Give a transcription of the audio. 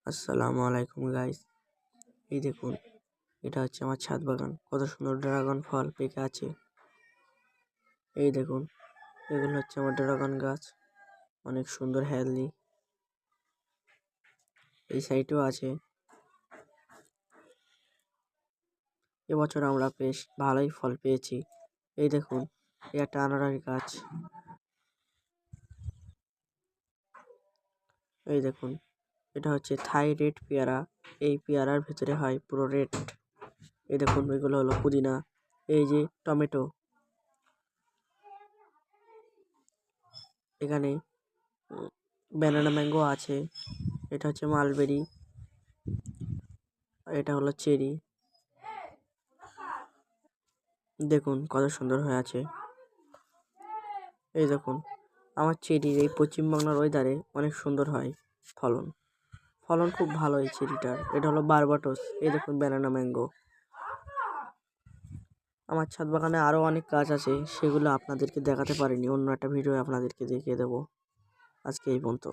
আসসালামু আলাইকুম গাইস। এই দেখুন, এটা হচ্ছে আমার ছাদ বাগান। কত সুন্দর ড্রাগন ফল পেকে আছে। এই দেখুন, এগুলো হচ্ছে আমার ড্রাগন গাছ, অনেক সুন্দর হেলদি। এই সাইডেও আছে। এবছর আমরা বেশ ভালোই ফল পেয়েছি। এই দেখুন, একটা আনারস গাছ। এই দেখুন, এটা হচ্ছে থাই রেড পেয়ারা। এই পেয়ারার ভিতরে হয় পুরো রেড। এই দেখুন, এগুলো হলো পুদিনা। এই যে টমেটো। এখানে ব্যানানা ম্যাঙ্গো আছে। এটা হচ্ছে মালবেরি, আর এটা হলো চেরি। দেখুন কত সুন্দর হয়ে আছে। এই দেখুন, আমার চেরির এই পশ্চিমবাংলার ওয়েদারে অনেক সুন্দর হয় ফলন। ফলন খুব ভালো এই চেরিটার। এটা হলো বারবাটোস। এই দেখুন ব্যানানা ম্যাঙ্গো। আমার ছাদ বাগানে আরও অনেক গাছ আছে, সেগুলো আপনাদেরকে দেখাতে পারিনি। অন্য একটা ভিডিও আপনাদেরকে দেখিয়ে দেবো। আজকে এই পর্যন্ত।